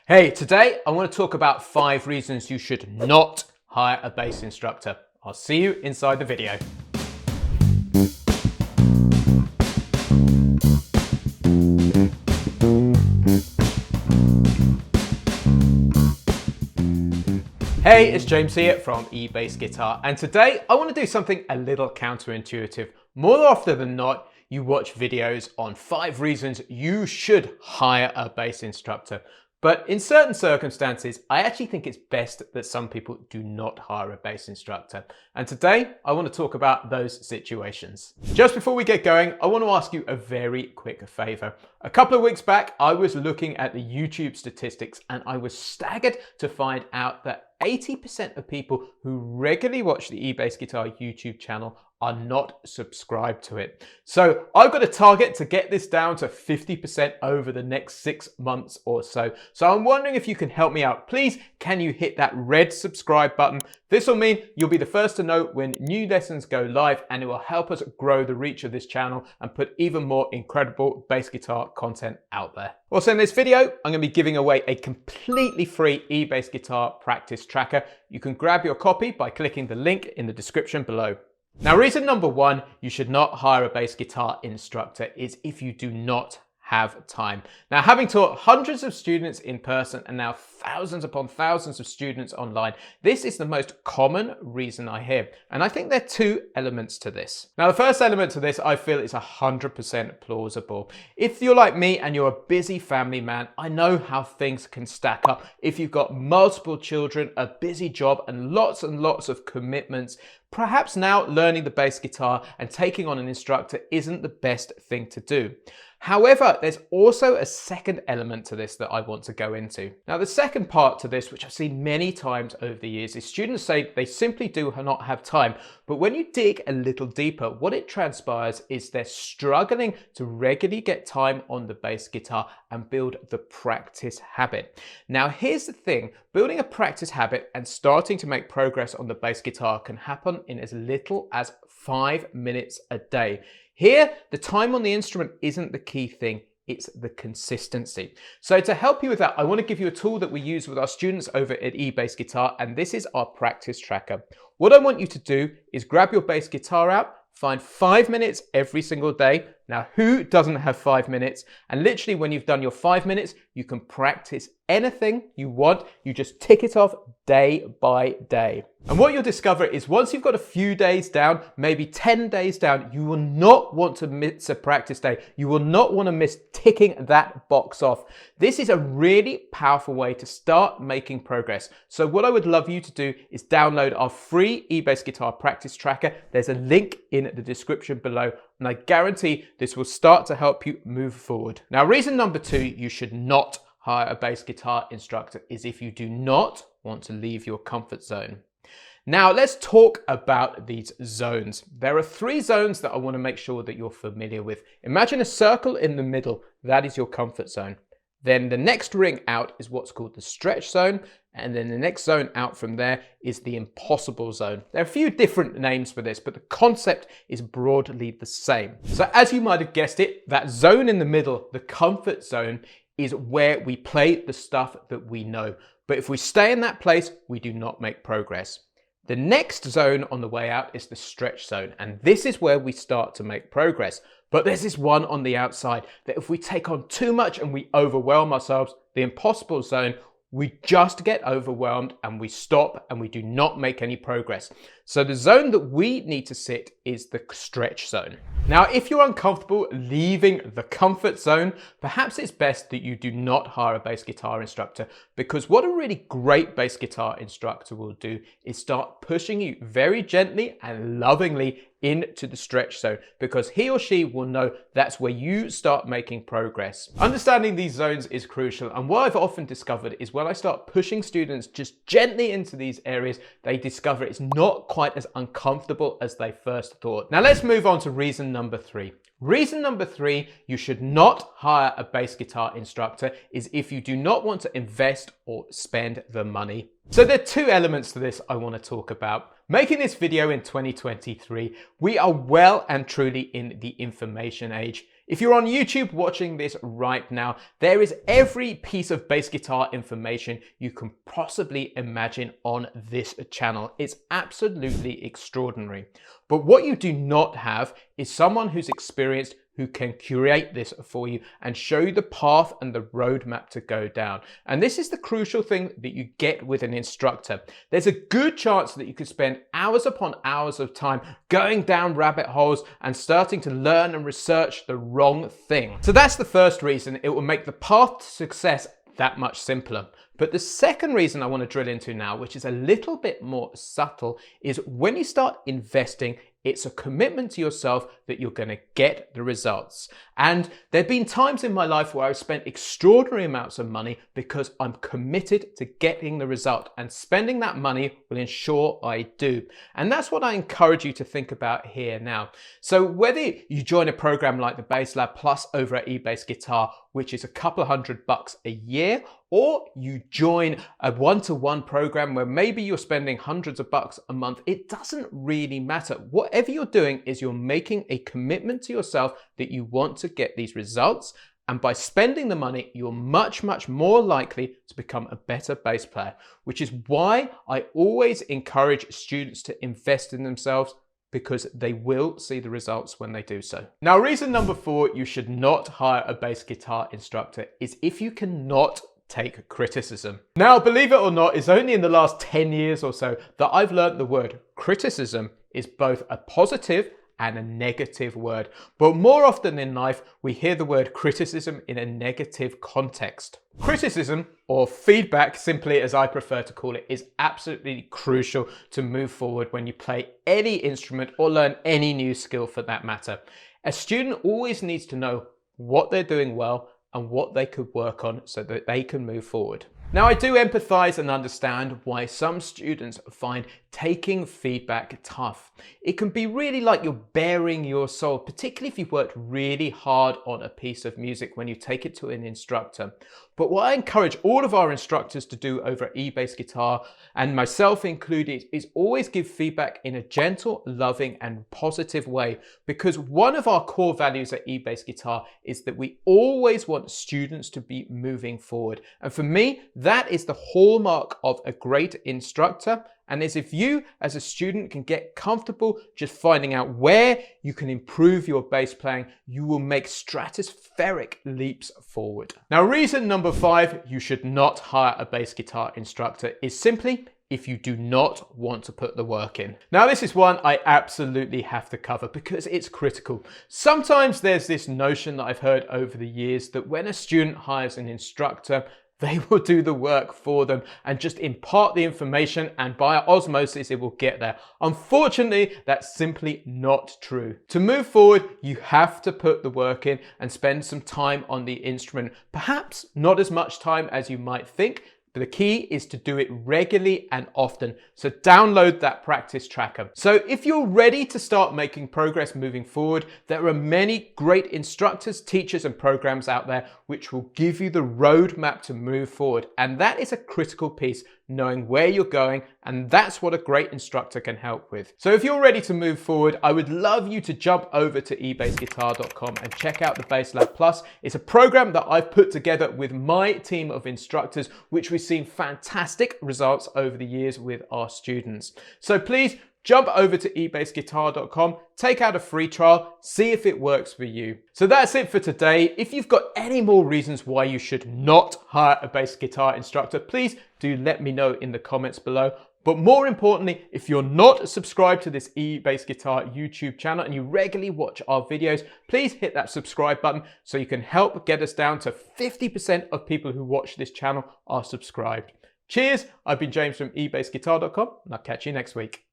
Hey, today I want to talk about 5 reasons you should not hire a bass instructor. I'll see you inside the video. Hey, it's James here from eBassGuitar, and today I want to do something a little counterintuitive. More often than not, you watch videos on 5 reasons you should hire a bass instructor. But in certain circumstances, I actually think it's best that some people do not hire a bass instructor. And today, I want to talk about those situations. Just before we get going, I want to ask you a very quick favor. A couple of weeks back, I was looking at the YouTube statistics and I was staggered to find out that 80% of people who regularly watch the eBassGuitar YouTube channel are not subscribed to it. So I've got a target to get this down to 50% over the next 6 months or so. So I'm wondering if you can help me out. Please, can you hit that red subscribe button? This will mean you'll be the first to know when new lessons go live, and it will help us grow the reach of this channel and put even more incredible bass guitar content out there. Also in this video, I'm going to be giving away a completely free eBassGuitar practice tracker. You can grab your copy by clicking the link in the description below. Now, reason number 1 you should not hire a bass guitar instructor is if you do not have time. Now, having taught hundreds of students in person and now thousands upon thousands of students online, this is the most common reason I hear. And I think there are 2 elements to this. Now, the first element to this, I feel, is 100% plausible. If you're like me and you're a busy family man, I know how things can stack up. If you've got multiple children, a busy job, and lots of commitments, perhaps now learning the bass guitar and taking on an instructor isn't the best thing to do. However, there's also a second element to this that I want to go into. Now, the second part to this, which I've seen many times over the years, is students say they simply do not have time. But when you dig a little deeper, what it transpires is they're struggling to regularly get time on the bass guitar and build the practice habit. Now, here's the thing. Building a practice habit and starting to make progress on the bass guitar can happen in as little as 5 minutes a day. Here, the time on the instrument isn't the key thing, it's the consistency. So to help you with that, I want to give you a tool that we use with our students over at eBassGuitar, and this is our practice tracker. What I want you to do is grab your bass guitar out, find 5 minutes every single day. Now, who doesn't have 5 minutes? And literally when you've done your 5 minutes, you can practice anything you want. You just tick it off day by day. And what you'll discover is once you've got a few days down, maybe 10 days down, you will not want to miss a practice day. You will not want to miss ticking that box off. This is a really powerful way to start making progress. So what I would love you to do is download our free eBassGuitar practice tracker. There's a link in the description below, and I guarantee this will start to help you move forward. Now, reason number 2 you should not hire a bass guitar instructor is if you do not want to leave your comfort zone. Now, let's talk about these zones. There are 3 zones that I want to make sure that you're familiar with. Imagine a circle in the middle. That is your comfort zone. Then the next ring out is what's called the stretch zone. And then the next zone out from there is the impossible zone. There are a few different names for this, but the concept is broadly the same. So as you might have guessed it, that zone in the middle, the comfort zone, is where we play the stuff that we know. But if we stay in that place, we do not make progress. The next zone on the way out is the stretch zone, and this is where we start to make progress. But there's this one on the outside that if we take on too much and we overwhelm ourselves, the impossible zone, we just get overwhelmed and we stop and we do not make any progress. So the zone that we need to sit is the stretch zone. Now, if you're uncomfortable leaving the comfort zone, perhaps it's best that you do not hire a bass guitar instructor, because what a really great bass guitar instructor will do is start pushing you very gently and lovingly into the stretch zone, because he or she will know that's where you start making progress. Understanding these zones is crucial, and what I've often discovered is when I start pushing students just gently into these areas, they discover it's not quite as uncomfortable as they first thought. Now let's move on to reason number 3. Reason number 3 you should not hire a bass guitar instructor is if you do not want to invest or spend the money. So there are 2 elements to this I want to talk about. Making this video in 2023, we are well and truly in the information age. If you're on YouTube watching this right now, there is every piece of bass guitar information you can possibly imagine on this channel. It's absolutely extraordinary. But what you do not have is someone who's experienced, who can curate this for you and show you the path and the roadmap to go down. And this is the crucial thing that you get with an instructor. There's a good chance that you could spend hours upon hours of time going down rabbit holes and starting to learn and research the wrong thing. So that's the first reason. It will make the path to success that much simpler. But the second reason I want to drill into now, which is a little bit more subtle, is when you start investing, it's a commitment to yourself that you're going to get the results. And there have been times in my life where I've spent extraordinary amounts of money because I'm committed to getting the result, and spending that money will ensure I do. And that's what I encourage you to think about here now. So whether you join a program like the Bass Lab Plus over at eBassGuitar, which is a couple of $100 a year, or you join a one-to-one program where maybe you're spending hundreds of bucks a month, it doesn't really matter. Whatever you're doing is you're making a commitment to yourself that you want to get these results. And by spending the money, you're much, much more likely to become a better bass player, which is why I always encourage students to invest in themselves, because they will see the results when they do so. Now, reason number 4 you should not hire a bass guitar instructor is if you cannot take criticism. Now, believe it or not, it's only in the last 10 years or so that I've learned the word criticism is both a positive and a negative word. But more often in life, we hear the word criticism in a negative context. Criticism, or feedback, simply as I prefer to call it, is absolutely crucial to move forward when you play any instrument or learn any new skill for that matter. A student always needs to know what they're doing well and what they could work on so that they can move forward. Now, I do empathize and understand why some students find taking feedback tough. It can be really like you're bearing your soul, particularly if you've worked really hard on a piece of music when you take it to an instructor. But what I encourage all of our instructors to do over at eBassGuitar, and myself included, is always give feedback in a gentle, loving, and positive way. Because one of our core values at eBassGuitar is that we always want students to be moving forward. And for me, that is the hallmark of a great instructor. And as if you as a student can get comfortable just finding out where you can improve your bass playing, you will make stratospheric leaps forward. Now, reason number 5 you should not hire a bass guitar instructor is simply if you do not want to put the work in. Now, this is one I absolutely have to cover because it's critical. Sometimes there's this notion that I've heard over the years that when a student hires an instructor, they will do the work for them and just impart the information, and by osmosis it will get there. Unfortunately, that's simply not true. To move forward, you have to put the work in and spend some time on the instrument. Perhaps not as much time as you might think, but the key is to do it regularly and often. So download that practice tracker. So if you're ready to start making progress moving forward, there are many great instructors, teachers, and programs out there which will give you the roadmap to move forward. And that is a critical piece, knowing where you're going, and that's what a great instructor can help with. So if you're ready to move forward, I would love you to jump over to eBassGuitar.com and check out the Bass Lab Plus. It's a program that I've put together with my team of instructors, which we've seen fantastic results over the years with our students. So please jump over to eBassGuitar.com, take out a free trial, see if it works for you. So that's it for today. If you've got any more reasons why you should not hire a bass guitar instructor, please do let me know in the comments below. But more importantly, if you're not subscribed to this eBassGuitar YouTube channel and you regularly watch our videos, please hit that subscribe button so you can help get us down to 50% of people who watch this channel are subscribed. Cheers, I've been James from eBassGuitar.com, and I'll catch you next week.